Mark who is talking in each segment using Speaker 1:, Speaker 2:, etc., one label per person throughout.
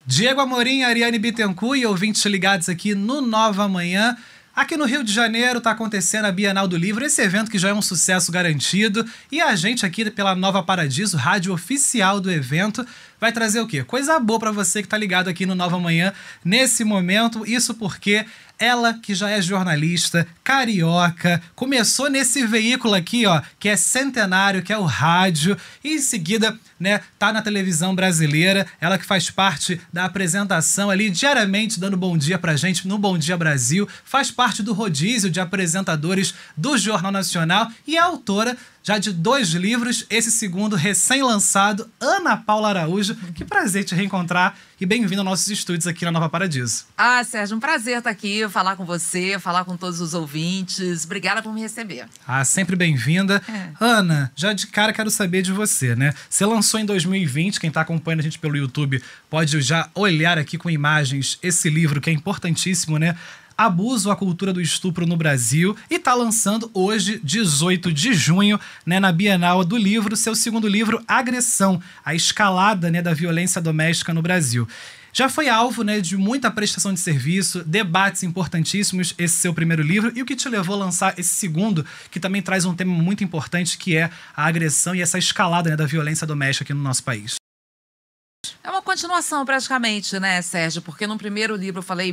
Speaker 1: Diego Amorim, Ariane Bittencourt e ouvintes ligados aqui no Nova Manhã. Aqui no Rio de Janeiro está acontecendo a Bienal do Livro, esse evento que já é um sucesso garantido. E a gente aqui pela Nova Paradiso, rádio oficial do evento, vai trazer o quê? Coisa boa para você que está ligado aqui no Nova Manhã nesse momento. Isso porque ela, que já é jornalista, carioca, começou nesse veículo aqui, ó, que é centenário, que é o rádio, e em seguida, né, tá na televisão brasileira. Ela que faz parte da apresentação ali, diariamente dando bom dia pra gente no Bom Dia Brasil, faz parte do rodízio de apresentadores do Jornal Nacional e é autora já de 2 livros, esse segundo recém-lançado, Ana Paula Araújo. Que prazer te reencontrar e bem-vindo aos nossos estúdios aqui na Nova Paradiso.
Speaker 2: Ah, Sérgio, um prazer estar aqui, falar com você, falar com todos os ouvintes. Obrigada por me receber.
Speaker 1: Ah, sempre bem-vinda. Ana, já de cara quero saber de você, né? Você lançou em 2020, quem está acompanhando a gente pelo YouTube pode já olhar aqui com imagens esse livro que é importantíssimo, né? Abuso à cultura do estupro no Brasil, e está lançando hoje, 18 de junho, né, na Bienal do Livro, seu segundo livro, Agressão, a escalada, né, da violência doméstica no Brasil. Já foi alvo, né, de muita prestação de serviço, debates importantíssimos, esse seu primeiro livro, e o que te levou a lançar esse segundo, que também traz um tema muito importante, que é a agressão e essa escalada, né, da violência doméstica aqui no nosso país.
Speaker 2: É uma continuação praticamente, né, Sérgio? Porque no primeiro livro eu falei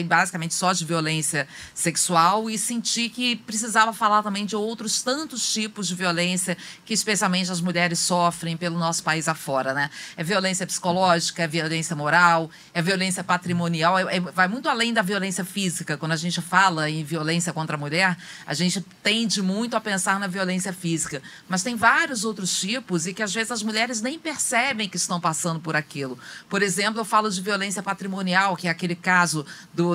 Speaker 2: basicamente só de violência sexual e senti que precisava falar também de outros tantos tipos de violência que especialmente as mulheres sofrem pelo nosso país afora, né? É violência psicológica, é violência moral, é violência patrimonial, vai muito além da violência física. Quando a gente fala em violência contra a mulher, a gente tende muito a pensar na violência física, mas tem vários outros tipos e que às vezes as mulheres nem percebem que estão passando por aquilo. Por exemplo, eu falo de violência patrimonial, que é aquele caso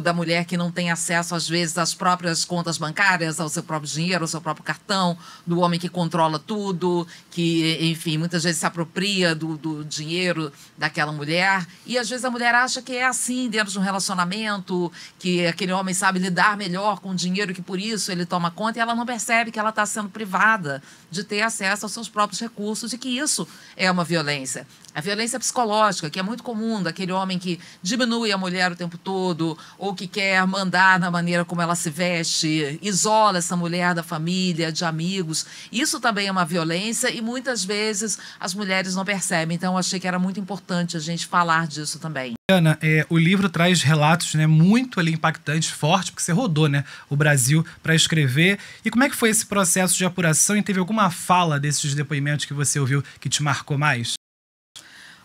Speaker 2: da mulher que não tem acesso, às vezes, às próprias contas bancárias, ao seu próprio dinheiro, ao seu próprio cartão, do homem que controla tudo, que, enfim, muitas vezes se apropria do dinheiro daquela mulher. E, às vezes, a mulher acha que é assim dentro de um relacionamento, que aquele homem sabe lidar melhor com o dinheiro, que por isso ele toma conta, e ela não percebe que ela está sendo privada de ter acesso aos seus próprios recursos e que isso é uma violência. A violência psicológica, que é muito comum, daquele homem que diminui a mulher o tempo todo, ou que quer mandar na maneira como ela se veste, isola essa mulher da família, de amigos. Isso também é uma violência e muitas vezes as mulheres não percebem. Então, eu achei que era muito importante a gente falar disso também.
Speaker 1: Ana, o livro traz relatos, né, muito ali impactantes, fortes, porque você rodou, né, o Brasil para escrever. E como é que foi esse processo de apuração e teve alguma fala desses depoimentos que você ouviu que te marcou mais?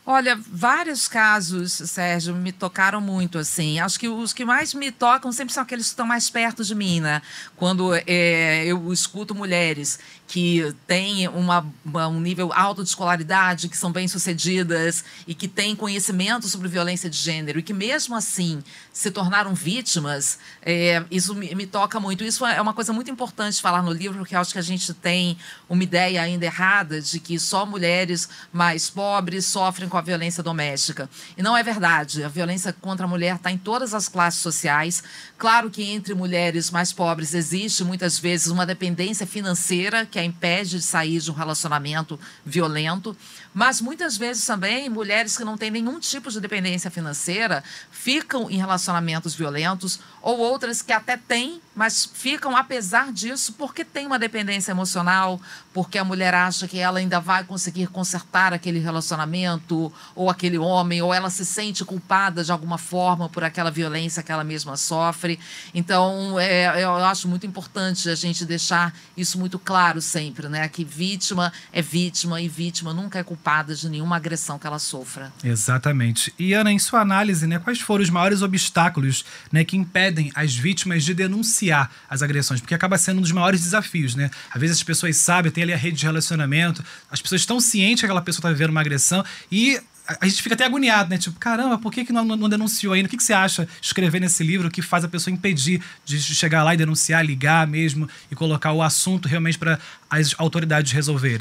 Speaker 2: Olha, vários casos, Sérgio, me tocaram muito, assim. Acho que os que mais me tocam sempre são aqueles que estão mais perto de mim, né? Quando eu escuto mulheres que têm um nível alto de escolaridade, que são bem-sucedidas e que têm conhecimento sobre violência de gênero e que, mesmo assim, se tornaram vítimas, isso me toca muito. Isso é uma coisa muito importante de falar no livro, porque acho que a gente tem uma ideia ainda errada de que só mulheres mais pobres sofrem com a violência doméstica. E não é verdade. A violência contra a mulher está em todas as classes sociais. Claro que entre mulheres mais pobres existe, muitas vezes, uma dependência financeira que a impede de sair de um relacionamento violento, mas muitas vezes também mulheres que não têm nenhum tipo de dependência financeira ficam em relacionamentos violentos, ou outras que até têm, mas ficam apesar disso porque tem uma dependência emocional, porque a mulher acha que ela ainda vai conseguir consertar aquele relacionamento ou aquele homem, ou ela se sente culpada de alguma forma por aquela violência que ela mesma sofre. Então, eu acho muito importante a gente deixar isso muito claro sempre, né? Que vítima é vítima e vítima nunca é culpada de nenhuma agressão que ela sofra.
Speaker 1: Exatamente. E, Ana, em sua análise, né, quais foram os maiores obstáculos, né, que impedem as vítimas de denunciar as agressões? Porque acaba sendo um dos maiores desafios, né? Às vezes as pessoas sabem, tem ali a rede de relacionamento, as pessoas estão cientes que aquela pessoa está vivendo uma agressão e a gente fica até agoniado, né? Tipo, caramba, por que não denunciou ainda? O que você acha escrever nesse livro que faz a pessoa impedir de chegar lá e denunciar, ligar mesmo e colocar o assunto realmente para as autoridades resolverem?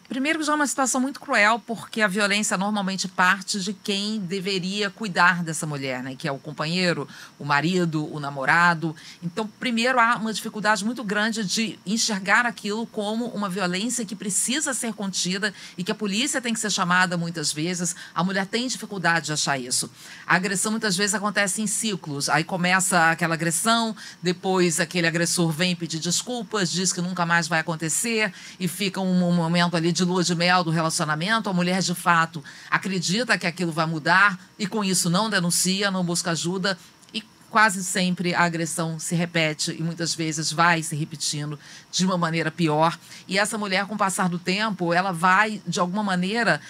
Speaker 2: Primeiro, já é uma situação muito cruel, porque a violência normalmente parte de quem deveria cuidar dessa mulher, né? Que é o companheiro, o marido, o namorado. Então, primeiro, há uma dificuldade muito grande de enxergar aquilo como uma violência que precisa ser contida e que a polícia tem que ser chamada muitas vezes. A mulher tem dificuldade de achar isso. A agressão muitas vezes acontece em ciclos. Aí começa aquela agressão, depois aquele agressor vem pedir desculpas, diz que nunca mais vai acontecer e fica um momento ali de lua de mel do relacionamento. A mulher, de fato, acredita que aquilo vai mudar e, com isso, não denuncia, não busca ajuda. E quase sempre a agressão se repete e muitas vezes vai se repetindo de uma maneira pior. E essa mulher, com o passar do tempo, ela vai, de alguma maneira,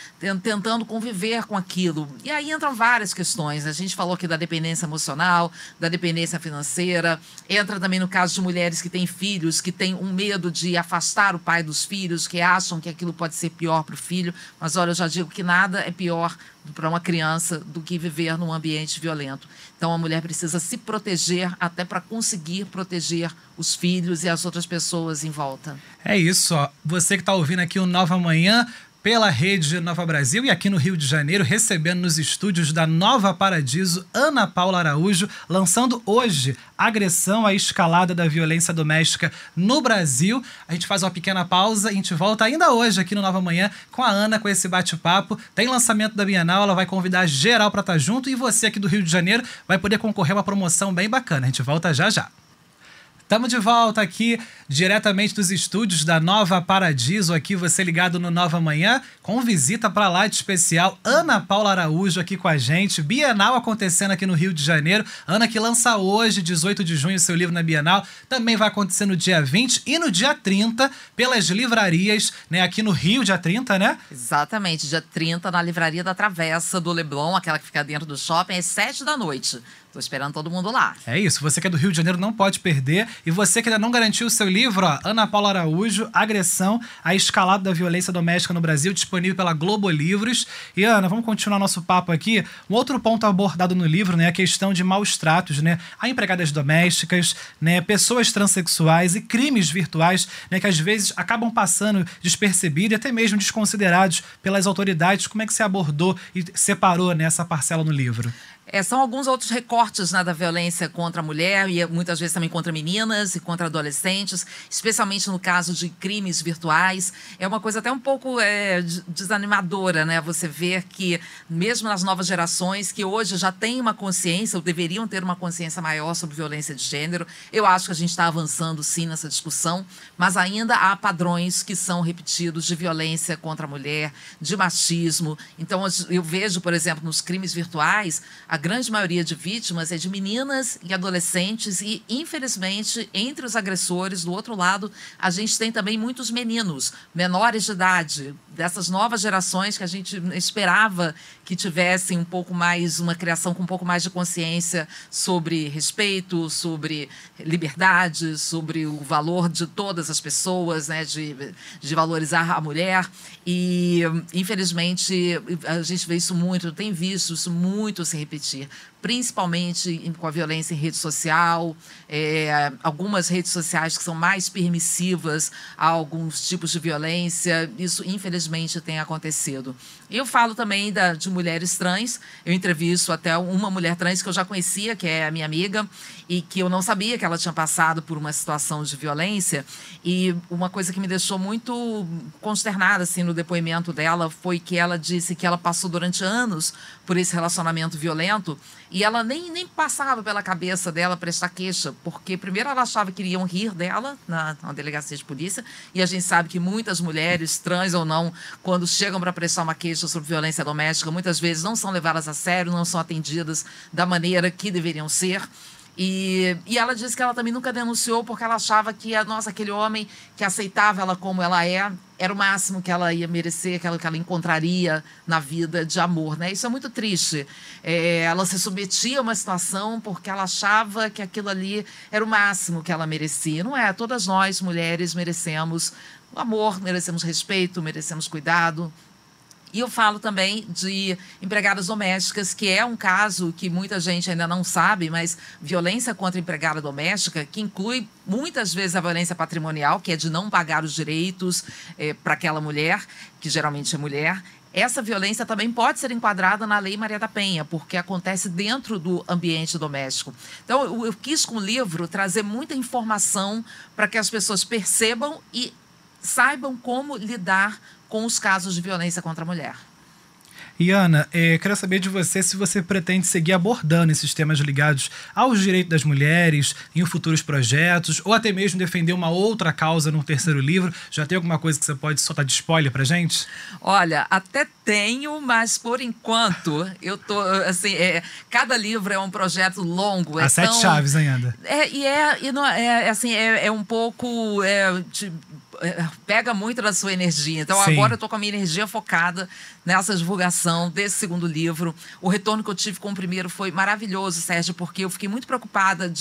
Speaker 2: tentando conviver com aquilo. E aí entram várias questões. A gente falou aqui da dependência emocional, da dependência financeira. Entra também no caso de mulheres que têm filhos, que têm um medo de afastar o pai dos filhos, que acham que aquilo pode ser pior para o filho. Mas, olha, eu já digo que nada é pior para uma criança do que viver num ambiente violento. Então, a mulher precisa se proteger até para conseguir proteger os filhos e as outras pessoas em volta.
Speaker 1: É isso, ó. Você que está ouvindo aqui o Nova Manhã pela Rede Nova Brasil e aqui no Rio de Janeiro, recebendo nos estúdios da Nova Paradiso, Ana Paula Araújo, lançando hoje Agressão à Escalada da Violência Doméstica no Brasil. A gente faz uma pequena pausa e a gente volta ainda hoje aqui no Nova Manhã com a Ana, com esse bate-papo. Tem lançamento da Bienal, ela vai convidar geral para estar junto e você aqui do Rio de Janeiro vai poder concorrer a uma promoção bem bacana. A gente volta já já. Estamos de volta aqui, diretamente dos estúdios da Nova Paradiso, aqui você ligado no Nova Manhã, com visita para lá de especial, Ana Paula Araújo aqui com a gente, Bienal acontecendo aqui no Rio de Janeiro, Ana que lança hoje, 18 de junho, seu livro na Bienal, também vai acontecer no dia 20 e no dia 30, pelas livrarias, né, aqui no Rio, dia 30, né?
Speaker 2: Exatamente, dia 30, na Livraria da Travessa do Leblon, aquela que fica dentro do shopping, às 7 da noite. Tô esperando todo mundo lá.
Speaker 1: É isso, você que é do Rio de Janeiro não pode perder. E você que ainda não garantiu o seu livro, ó, Ana Paula Araújo, Agressão à Escalada da Violência Doméstica no Brasil, disponível pela Globo Livros. E Ana, vamos continuar nosso papo aqui. Um outro ponto abordado no livro, né, a questão de maus tratos, né, a empregadas domésticas, né, pessoas transexuais e crimes virtuais, né, que às vezes acabam passando despercebidos e até mesmo desconsiderados pelas autoridades. Como é que você abordou e separou nessa parcela no livro?
Speaker 2: São alguns outros recortes, né, da violência contra a mulher e muitas vezes também contra meninas e contra adolescentes, especialmente no caso de crimes virtuais. É uma coisa até um pouco desanimadora, né? Você ver que mesmo nas novas gerações que hoje já têm uma consciência ou deveriam ter uma consciência maior sobre violência de gênero, eu acho que a gente está avançando sim nessa discussão, mas ainda há padrões que são repetidos de violência contra a mulher, de machismo. Então eu vejo, por exemplo, nos crimes virtuais, a grande maioria de vítimas é de meninas e adolescentes e, infelizmente, entre os agressores, do outro lado, a gente tem também muitos meninos, menores de idade, dessas novas gerações que a gente esperava que tivessem um pouco mais, uma criação com um pouco mais de consciência sobre respeito, sobre liberdade, sobre o valor de todas as pessoas, né, de valorizar a mulher. E, infelizmente, a gente vê isso muito, tem visto isso muito se repetir, principalmente com a violência em rede social, algumas redes sociais que são mais permissivas a alguns tipos de violência. Isso, infelizmente, tem acontecido. Eu falo também de mulheres trans. Eu entrevisto até uma mulher trans que eu já conhecia, que é a minha amiga, e que eu não sabia que ela tinha passado por uma situação de violência. E uma coisa que me deixou muito consternada assim, no depoimento dela foi que ela disse que ela passou durante anos por esse relacionamento violento e ela nem passava pela cabeça dela prestar queixa, porque primeiro ela achava que iriam rir dela na delegacia de polícia, e a gente sabe que muitas mulheres, trans ou não, quando chegam para prestar uma queixa sobre violência doméstica, muitas vezes não são levadas a sério, não são atendidas da maneira que deveriam ser. E ela disse que ela também nunca denunciou porque ela achava que, nossa, aquele homem que aceitava ela como ela era o máximo que ela ia merecer, aquilo que ela encontraria na vida de amor, né? Isso é muito triste. Ela se submetia a uma situação porque ela achava que aquilo ali era o máximo que ela merecia. Não é? Todas nós, mulheres, merecemos amor, merecemos respeito, merecemos cuidado. E eu falo também de empregadas domésticas, que é um caso que muita gente ainda não sabe, mas violência contra a empregada doméstica, que inclui muitas vezes a violência patrimonial, que é de não pagar os direitos para aquela mulher, que geralmente é mulher. Essa violência também pode ser enquadrada na Lei Maria da Penha, porque acontece dentro do ambiente doméstico. Então, eu quis, com o livro, trazer muita informação para que as pessoas percebam e saibam como lidar com os casos de violência contra a mulher.
Speaker 1: E Ana, quero saber de você se você pretende seguir abordando esses temas ligados aos direitos das mulheres em futuros projetos, ou até mesmo defender uma outra causa no terceiro livro. Já tem alguma coisa que você pode soltar de spoiler pra gente?
Speaker 2: Olha, até tenho, mas por enquanto eu tô, assim, cada livro é um projeto longo.
Speaker 1: As 7 chaves ainda.
Speaker 2: É um pouco... pega muito da sua energia. Então,
Speaker 1: Sim.
Speaker 2: Agora eu tô com a minha energia focada nessa divulgação desse segundo livro. O retorno que eu tive com o primeiro foi maravilhoso, Sérgio, porque eu fiquei muito preocupada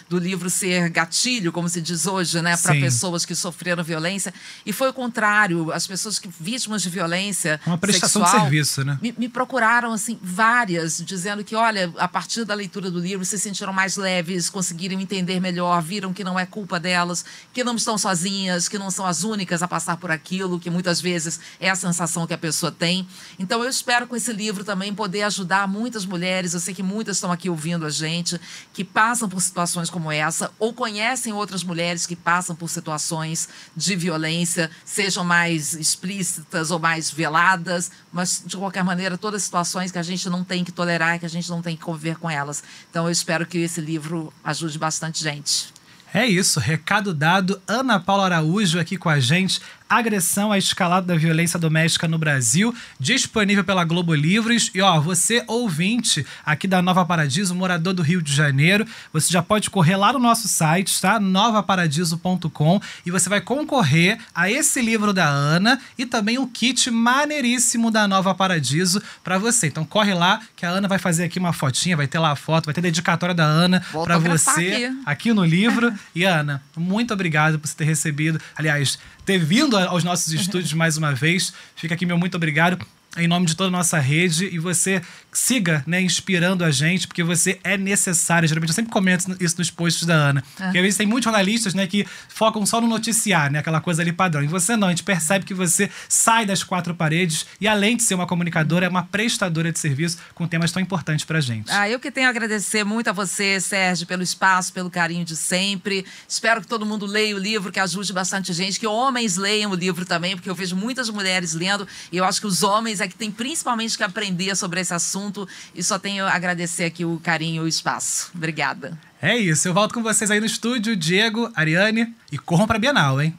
Speaker 2: do livro ser gatilho, como se diz hoje, né, para pessoas que sofreram violência. E foi o contrário. As pessoas vítimas de violência
Speaker 1: uma prestação
Speaker 2: sexual,
Speaker 1: de serviço, né?
Speaker 2: Me procuraram, assim, várias, dizendo que, olha, a partir da leitura do livro, se sentiram mais leves, conseguiram entender melhor, viram que não é culpa delas, que não estão sozinhas, que não são as únicas a passar por aquilo, que muitas vezes é a sensação que a pessoa tem. Então, eu espero com esse livro também poder ajudar muitas mulheres, eu sei que muitas estão aqui ouvindo a gente, que passam por situações como essa, ou conhecem outras mulheres que passam por situações de violência, sejam mais explícitas ou mais veladas, mas, de qualquer maneira, todas situações que a gente não tem que tolerar, que a gente não tem que conviver com elas. Então, eu espero que esse livro ajude bastante gente.
Speaker 1: É isso, recado dado. Ana Paula Araújo aqui com a gente. Agressão à escalada da violência doméstica no Brasil, disponível pela Globo Livros. E você ouvinte aqui da Nova Paradiso, morador do Rio de Janeiro, você já pode correr lá no nosso site, tá? novaparadiso.com, e você vai concorrer a esse livro da Ana e também um kit maneiríssimo da Nova Paradiso para você. Então corre lá que a Ana vai fazer aqui uma fotinha, vai ter lá a foto, vai ter dedicatória da Ana para você aqui no livro. E Ana, muito obrigado por você ter recebido, aliás, ter vindo aos nossos estúdios mais uma vez. Fica aqui meu muito obrigado em nome de toda a nossa rede, e você siga, né, inspirando a gente, porque você é necessária. Geralmente eu sempre comento isso nos posts da Ana, porque às vezes tem muitos jornalistas, né, que focam só no noticiário, né, aquela coisa ali padrão, e você não, a gente percebe que você sai das 4 paredes e, além de ser uma comunicadora, é uma prestadora de serviço com temas tão importantes pra gente.
Speaker 2: Eu que tenho a agradecer muito a você, Sérgio, pelo espaço, pelo carinho de sempre. Espero que todo mundo leia o livro, que ajude bastante gente, que homens leiam o livro também, porque eu vejo muitas mulheres lendo, e eu acho que os homens é que tem principalmente que aprender sobre esse assunto, e só tenho a agradecer aqui o carinho e o espaço. Obrigada.
Speaker 1: É isso, eu volto com vocês aí no estúdio, Diego, Ariane, e corram pra Bienal, hein?